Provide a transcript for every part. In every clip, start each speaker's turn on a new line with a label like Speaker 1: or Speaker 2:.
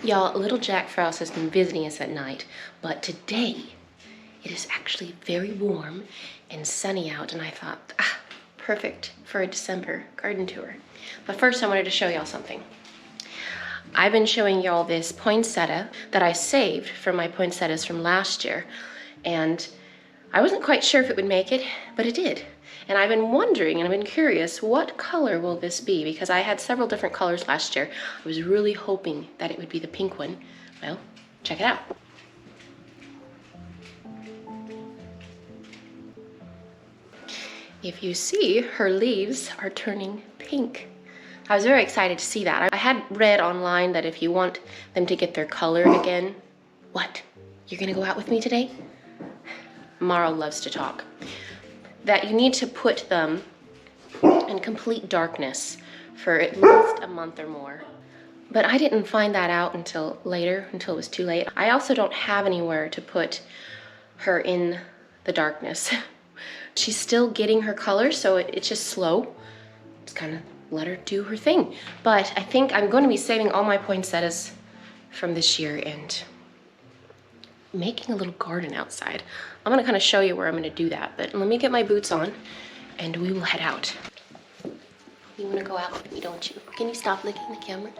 Speaker 1: Y'all, little Jack Frost has been visiting us at night, but today it is actually very warm and sunny out, and I thought, perfect for a December garden tour. But first I wanted to show y'all something. I've been showing y'all this poinsettia that I saved from my poinsettias from last year, and I wasn't quite sure if it would make it, but it did. And I've been wondering, and I've been curious, what color will this be? Because I had several different colors last year. I was really hoping that it would be the pink one. Well, check it out. If you see, her leaves are turning pink. I was very excited to see that. I had read online that if you want them to get their color again, what? You're gonna go out with me today? Marl loves to talk. That you need to put them in complete darkness for at least a month or more. But I didn't find that out until later, until it was too late. I also don't have anywhere to put her in the darkness. She's still getting her color, so it's just slow. Just kind of let her do her thing. But I think I'm going to be saving all my poinsettias from this year and making a little garden outside. I'm gonna kind of show you where I'm gonna do that, but let me get my boots on and we will head out. You wanna go out with me, don't you? Can you stop licking the camera?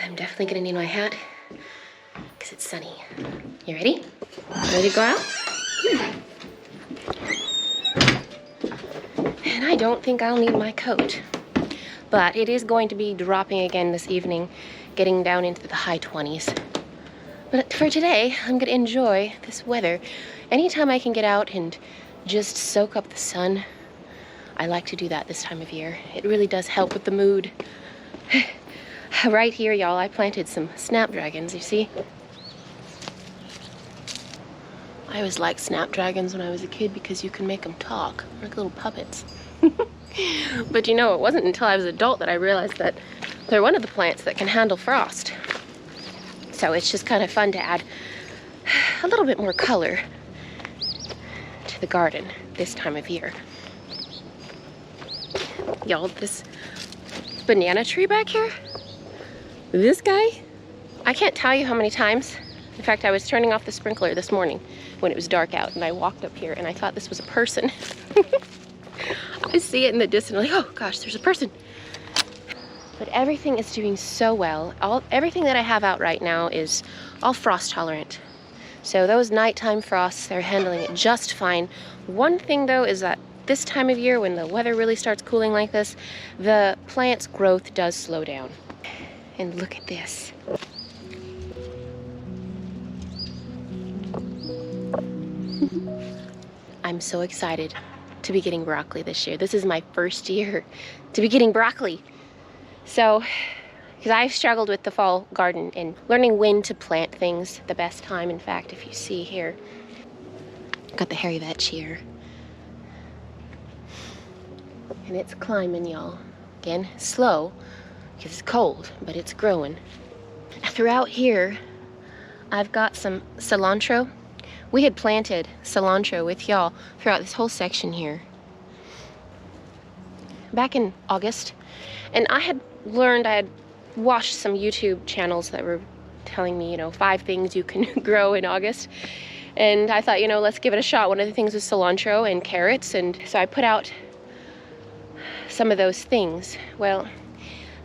Speaker 1: I'm definitely gonna need my hat because it's sunny. You ready? Ready to go out? And I don't think I'll need my coat, but it is going to be dropping again this evening, getting down into the high 20s. But for today, I'm gonna enjoy this weather. Anytime I can get out and just soak up the sun, I like to do that this time of year. It really does help with the mood. Right here, y'all, I planted some snapdragons, you see? I always liked snapdragons when I was a kid because you can make them talk, like little puppets. But you know, it wasn't until I was an adult that I realized that they're one of the plants that can handle frost. So it's just kind of fun to add a little bit more color to the garden this time of year. Y'all, this banana tree back here, this guy, I can't tell you how many times. In fact, I was turning off the sprinkler this morning when it was dark out, and I walked up here and I thought this was a person. I see it in the distance, like, oh gosh, there's a person. But everything is doing so well. Everything that I have out right now is all frost tolerant. So those nighttime frosts, they're handling it just fine. One thing though is that this time of year, when the weather really starts cooling like this, the plant's growth does slow down. And look at this. I'm so excited to be getting broccoli this year. This is my first year to be getting broccoli. So, because I've struggled with the fall garden and learning when to plant things the best time. In fact, if you see here, got the hairy vetch here. And it's climbing, y'all. Again, slow, because it's cold, but it's growing. Throughout here, I've got some cilantro. We had planted cilantro with y'all throughout this whole section here back in August. And I had watched some YouTube channels that were telling me, 5 things you can grow in August. And I thought, let's give it a shot. One of the things was cilantro and carrots. And so I put out some of those things. Well,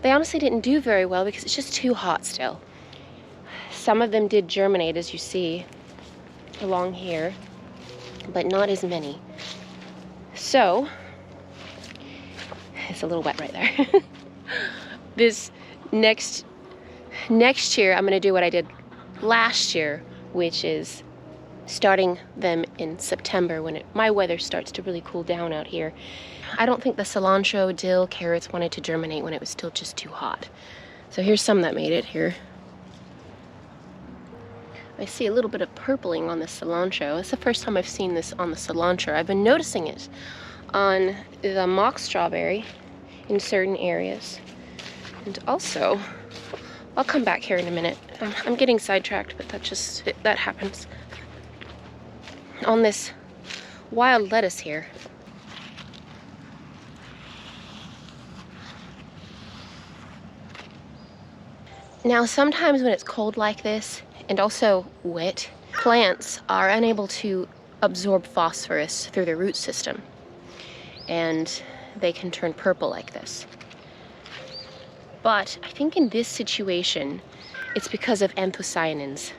Speaker 1: they honestly didn't do very well because it's just too hot still. Some of them did germinate, as you see along here, but not as many. So it's a little wet right there. This next year, I'm gonna do what I did last year, which is starting them in September when my weather starts to really cool down out here. I don't think the cilantro, dill, carrots wanted to germinate when it was still just too hot. So here's some that made it here. I see a little bit of purpling on the cilantro. It's the first time I've seen this on the cilantro. I've been noticing it on the mock strawberry in certain areas. And also, I'll come back here in a minute. I'm getting sidetracked, but that happens. On this wild lettuce here. Now, sometimes when it's cold like this, and also wet, plants are unable to absorb phosphorus through their root system, and they can turn purple like this. But I think in this situation, it's because of anthocyanins.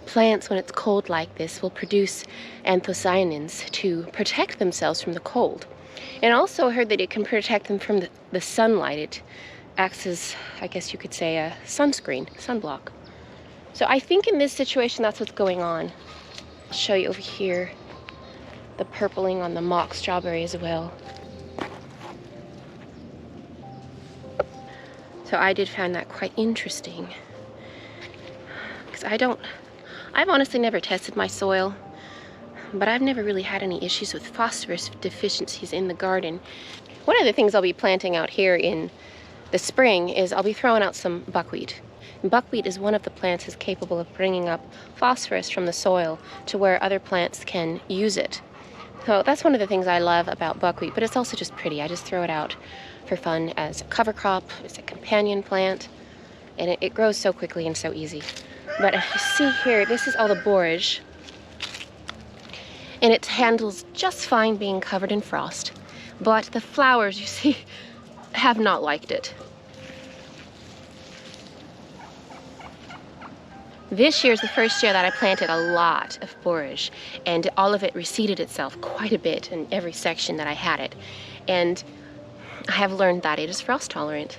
Speaker 1: Plants, when it's cold like this, will produce anthocyanins to protect themselves from the cold. And also I heard that it can protect them from the sunlight. It acts as, I guess you could say, a sunscreen, sunblock. So I think in this situation, that's what's going on. I'll show you over here the purpling on the mock strawberry as well. So I did find that quite interesting, because I've honestly never tested my soil, but I've never really had any issues with phosphorus deficiencies in the garden. One of the things I'll be planting out here in the spring is I'll be throwing out some buckwheat. And buckwheat is one of the plants that's capable of bringing up phosphorus from the soil to where other plants can use it. So that's one of the things I love about buckwheat, but it's also just pretty. I just throw it out for fun as a cover crop, as a companion plant, and it grows so quickly and so easy. But if you see here, this is all the borage, and it handles just fine being covered in frost. But the flowers, you see, have not liked it. This year is the first year that I planted a lot of borage, and all of it reseeded itself quite a bit in every section that I had it. And I have learned that it is frost tolerant.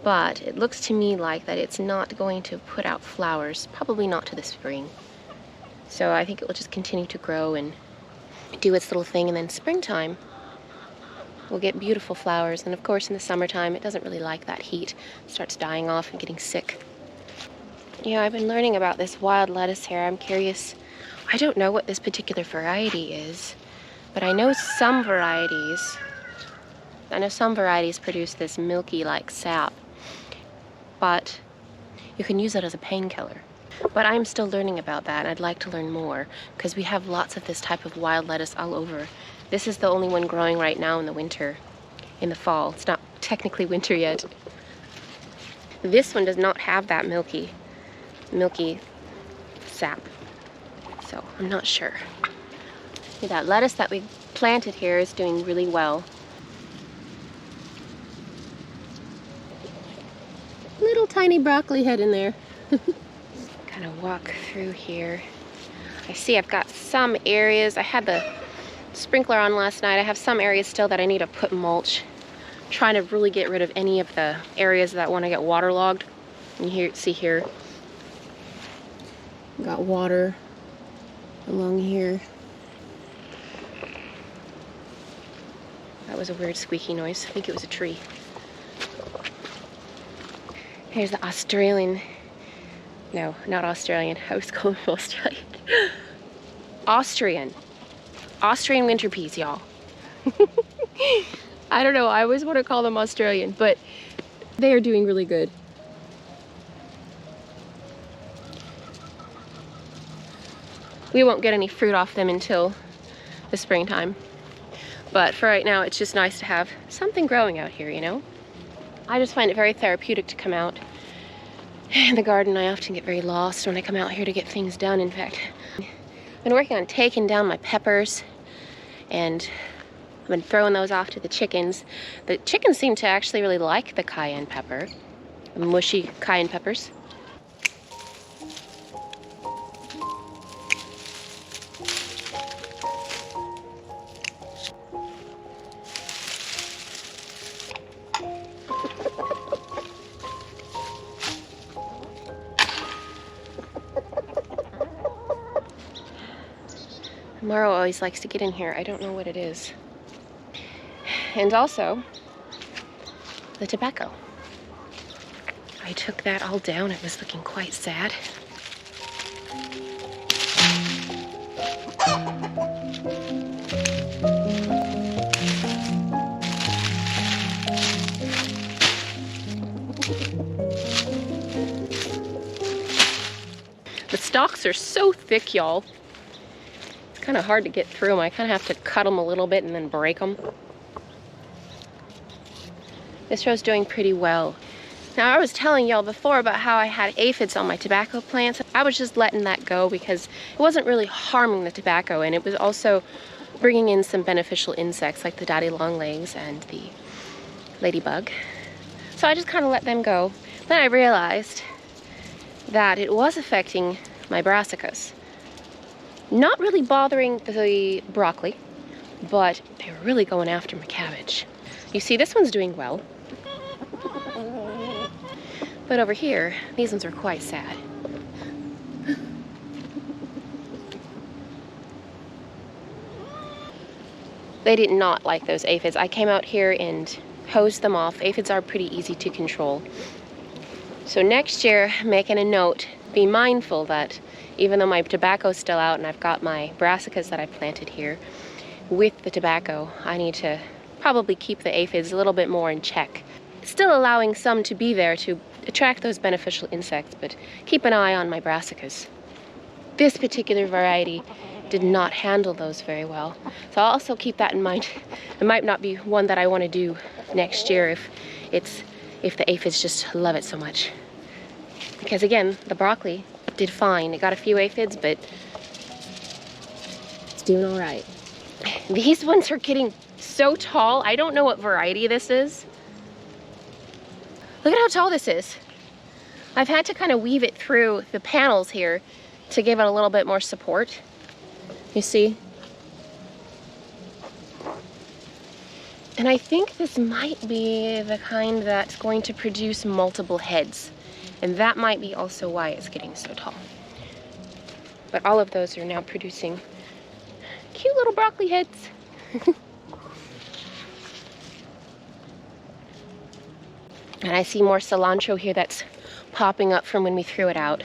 Speaker 1: But it looks to me like that it's not going to put out flowers, probably not to the spring. So I think it will just continue to grow and do its little thing, and then springtime we'll get beautiful flowers. And of course in the summertime it doesn't really like that heat. It starts dying off and getting sick. Yeah, I've been learning about this wild lettuce here. I'm curious. I don't know what this particular variety is, but I know some varieties produce this milky like sap, but you can use it as a painkiller. But I'm still learning about that, and I'd like to learn more, because we have lots of this type of wild lettuce all over. This is the only one growing right now in the winter. In the fall. It's not technically winter yet. This one does not have that milky sap, so I'm not sure. That lettuce that we planted here is doing really well. Little tiny broccoli head in there. Kind of walk through here. I see I've got some areas. I had the sprinkler on last night. I have some areas still that I need to put mulch. I'm trying to really get rid of any of the areas that want to get waterlogged. And here, see here, got water along here. That was a weird squeaky noise. I think it was a tree. Here's the Australian. No, not Australian. I was calling them Australian. Austrian winter peas, y'all. I don't know. I always want to call them Australian, but they are doing really good. We won't get any fruit off them until the springtime. But for right now, it's just nice to have something growing out here, you know? I just find it very therapeutic to come out in the garden. I often get very lost when I come out here to get things done. In fact, I've been working on taking down my peppers, and I've been throwing those off to the chickens. The chickens seem to actually really like the cayenne pepper, the mushy cayenne peppers. Morrow always likes to get in here. I don't know what it is. And also, the tobacco. I took that all down. It was looking quite sad. The stalks are so thick, y'all. kind of hard to get through them. I kind of have to cut them a little bit and then break them. This row's doing pretty well. Now, I was telling y'all before about how I had aphids on my tobacco plants. I was just letting that go because it wasn't really harming the tobacco, and it was also bringing in some beneficial insects like the daddy longlegs and the ladybug. So I just kind of let them go. Then I realized that it was affecting my brassicas. Not really bothering the broccoli, but they were really going after my cabbage. You see, this one's doing well. But over here, these ones are quite sad. They did not like those aphids. I came out here and hosed them off. Aphids are pretty easy to control. So next year, making a note, be mindful that even though my tobacco's still out and I've got my brassicas that I planted here, with the tobacco, I need to probably keep the aphids a little bit more in check. Still allowing some to be there to attract those beneficial insects, but keep an eye on my brassicas. This particular variety did not handle those very well. So I'll also keep that in mind. It might not be one that I want to do next year if the aphids just love it so much. Because again, the broccoli did fine. It got a few aphids, but it's doing all right. These ones are getting so tall. I don't know what variety this is. Look at how tall this is. I've had to kind of weave it through the panels here to give it a little bit more support. You see? And I think this might be the kind that's going to produce multiple heads. And that might be also why it's getting so tall. But all of those are now producing cute little broccoli heads. And I see more cilantro here that's popping up from when we threw it out.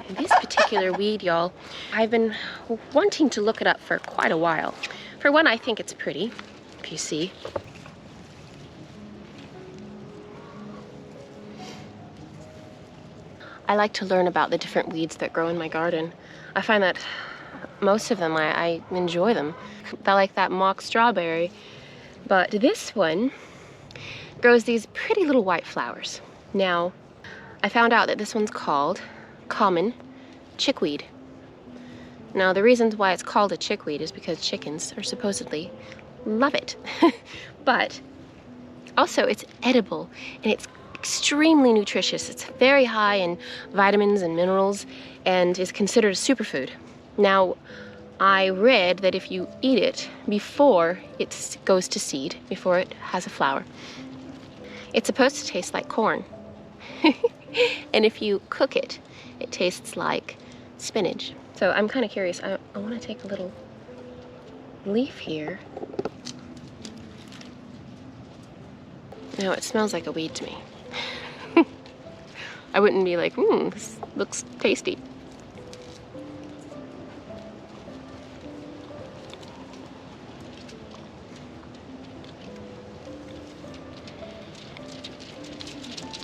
Speaker 1: And this particular weed, y'all, I've been wanting to look it up for quite a while. For one, I think it's pretty, if you see. I like to learn about the different weeds that grow in my garden. I find that most of them, I enjoy them. I like that mock strawberry. But this one grows these pretty little white flowers. Now, I found out that this one's called common chickweed. Now, the reasons why it's called a chickweed is because chickens are supposedly love it. But also, it's edible and it's extremely nutritious. It's very high in vitamins and minerals and is considered a superfood. Now, I read that if you eat it before it goes to seed, before it has a flower, it's supposed to taste like corn. And if you cook it, it tastes like spinach. So I'm kind of curious. I want to take a little leaf here. No, it smells like a weed to me. I wouldn't be like, this looks tasty.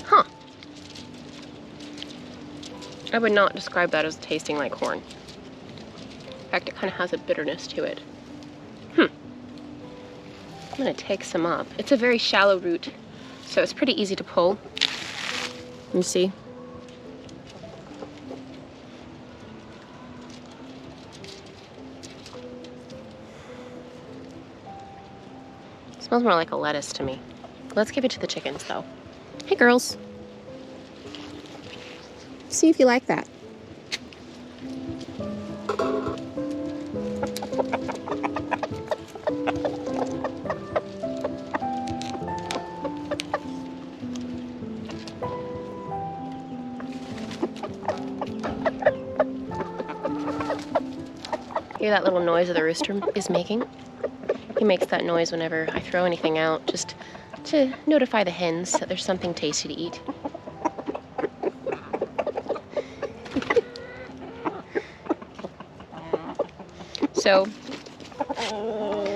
Speaker 1: Huh. I would not describe that as tasting like corn. In fact, it kind of has a bitterness to it. I'm gonna take some up. It's a very shallow root, so it's pretty easy to pull. You see? It smells more like a lettuce to me. Let's give it to the chickens though. Hey girls. See if you like that. Hear that little noise that the rooster is making? He makes that noise whenever I throw anything out, just to notify the hens that there's something tasty to eat. So,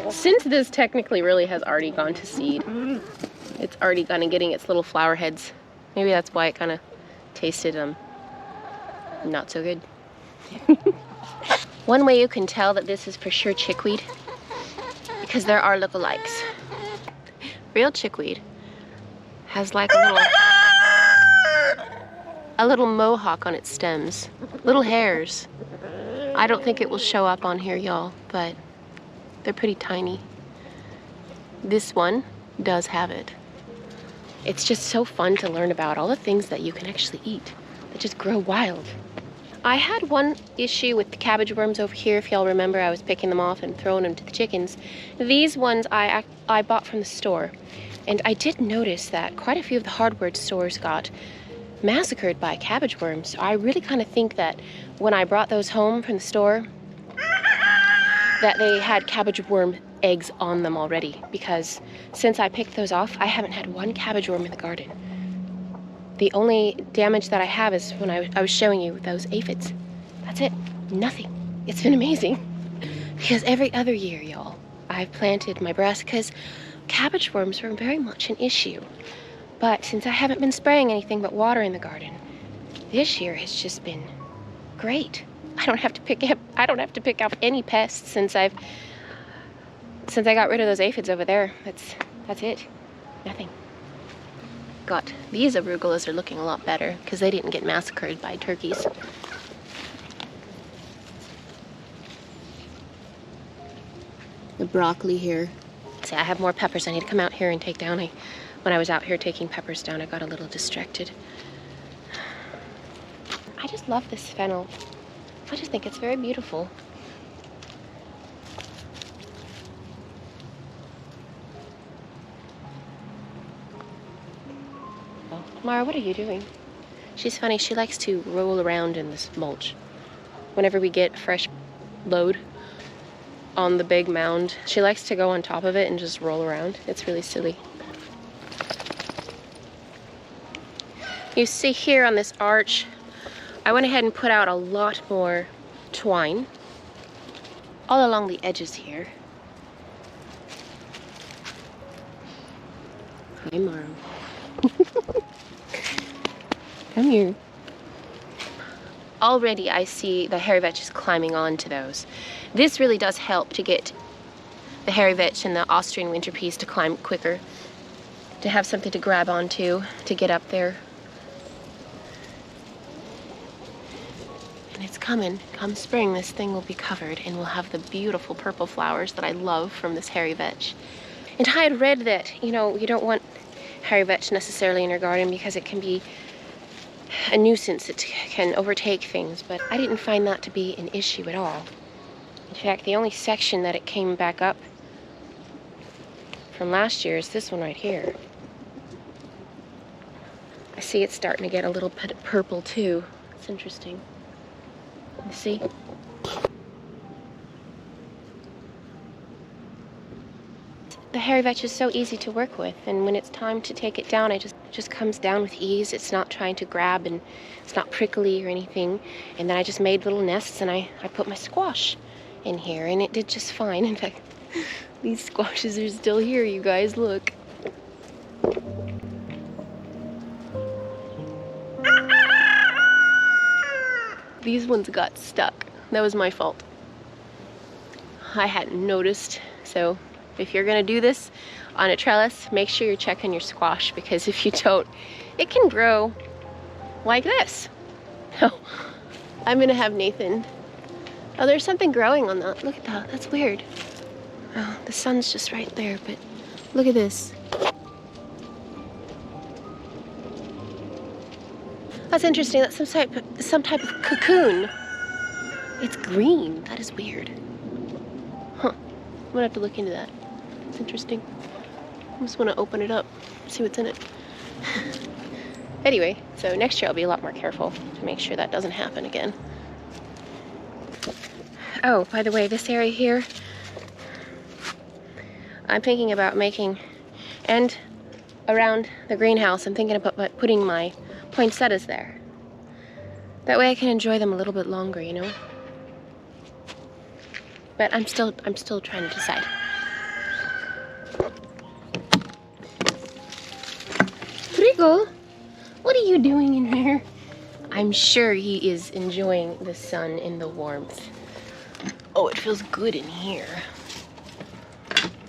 Speaker 1: since this technically really has already gone to seed, it's already kind of getting its little flower heads. Maybe that's why it kind of tasted not so good. One way you can tell that this is for sure chickweed, because there are lookalikes. Real chickweed has like a little mohawk on its stems, little hairs. I don't think it will show up on here, y'all, but they're pretty tiny. This one does have it. It's just so fun to learn about all the things that you can actually eat that just grow wild. I had one issue with the cabbage worms over here. If y'all remember, I was picking them off and throwing them to the chickens. These ones I bought from the store. And I did notice that quite a few of the hardware stores got massacred by cabbage worms. So I really kind of think that when I brought those home from the store, that they had cabbage worm eggs on them already, because since I picked those off, I haven't had one cabbage worm in the garden. The only damage that I have is when I was showing you those aphids. That's it. Nothing. It's been amazing. Because every other year, y'all, I've planted my brassicas. Cabbage worms were very much an issue. But since I haven't been spraying anything but water in the garden, this year has just been great. I don't have to pick up any pests since I got rid of those aphids over there. That's it. Nothing. Got these arugulas are looking a lot better because they didn't get massacred by turkeys. The broccoli here. See, I have more peppers I need to come out here and take down. When I was out here taking peppers down, I got a little distracted. I just love this fennel. I just think it's very beautiful. Mara, what are you doing? She's funny. She likes to roll around in this mulch. Whenever we get fresh load on the big mound, she likes to go on top of it and just roll around. It's really silly. You see here on this arch, I went ahead and put out a lot more twine all along the edges here. Hi, Mara. Come here. Already I see the hairy vetches climbing onto those. This really does help to get the hairy vetch and the Austrian winter peas to climb quicker, to have something to grab onto, to get up there. And it's coming. Come spring, this thing will be covered and we'll have the beautiful purple flowers that I love from this hairy vetch. And I had read that, you know, you don't want hairy vetch necessarily in your garden because it can be a nuisance. It can overtake things, but I didn't find that to be an issue at all. In fact, the only section that it came back up from last year is this one right here. I see it's starting to get a little bit purple too. It's interesting. You see? The hairy vetch is so easy to work with, and when it's time to take it down, it just comes down with ease. It's not trying to grab, and it's not prickly or anything. And then I just made little nests, and I put my squash in here, and it did just fine. In fact, these squashes are still here, you guys, look. These ones got stuck. That was my fault. I hadn't noticed, so if you're gonna do this on a trellis, make sure you're checking your squash, because if you don't, it can grow like this. Oh, I'm gonna have Nathan. Oh, there's something growing on that. Look at that, that's weird. Oh, the sun's just right there, but look at this. That's interesting, that's some type of cocoon. It's green, that is weird. Huh, I'm gonna have to look into that. It's interesting. I just want to open it up, see what's in it. Anyway, so next year I'll be a lot more careful to make sure that doesn't happen again. Oh, by the way, this area here, I'm thinking about making, and around the greenhouse, I'm thinking about putting my poinsettias there. That way I can enjoy them a little bit longer, you know? But I'm still trying to decide. Rigo, what are you doing in here? I'm sure he is enjoying the sun and the warmth. Oh, it feels good in here.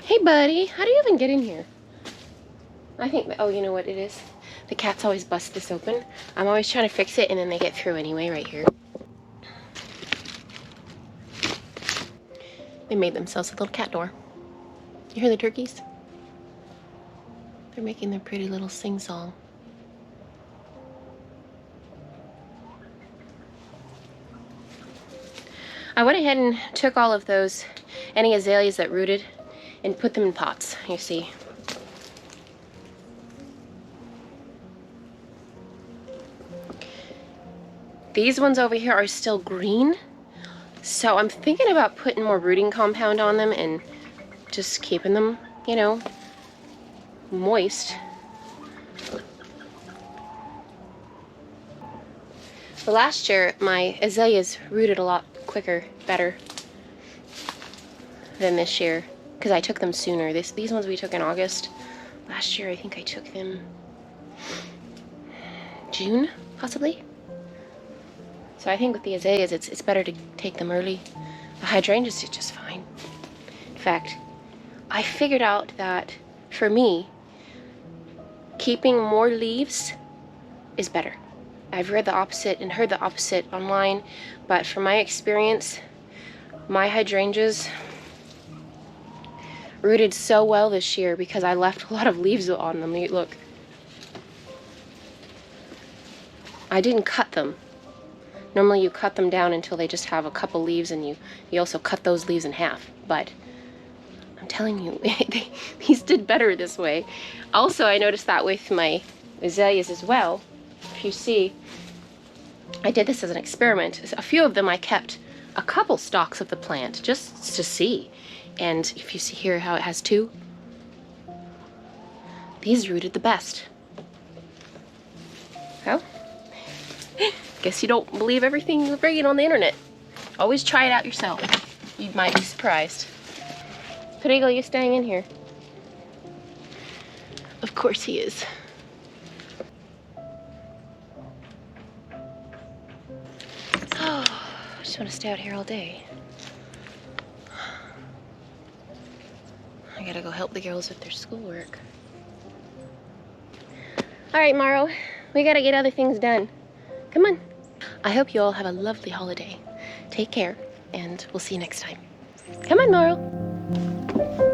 Speaker 1: Hey, buddy, how do you even get in here? I think, oh, you know what it is? The cats always bust this open. I'm always trying to fix it, and then they get through anyway, right here. They made themselves a little cat door. You hear the turkeys? They're making their pretty little sing-song. I went ahead and took all of those any azaleas that rooted and put them in pots, you see. These ones over here are still green, so I'm thinking about putting more rooting compound on them and just keeping them, you know, moist. But last year, my azaleas rooted a lot quicker, better than this year, because I took them sooner. These ones we took in August. Last year, I think I took them June, possibly. So I think with the azaleas, it's better to take them early. The hydrangeas did just fine. In fact, I figured out that for me, keeping more leaves is better. I've read the opposite and heard the opposite online, but from my experience, my hydrangeas rooted so well this year because I left a lot of leaves on them. Look. I didn't cut them. Normally you cut them down until they just have a couple leaves, and you also cut those leaves in half. But I'm telling you, these did better this way. Also, I noticed that with my azaleas as well. If you see, I did this as an experiment. A few of them I kept a couple stalks of the plant just to see. And if you see here how it has two, these rooted the best. Well, guess you don't believe everything you read on the internet. Always try it out yourself. You might be surprised. Perigo, you staying in here? Of course he is. Oh, I just want to stay out here all day. I gotta go help the girls with their schoolwork. All right, Morrow, we gotta get other things done. Come on. I hope you all have a lovely holiday. Take care, and we'll see you next time. Come on, Morrow.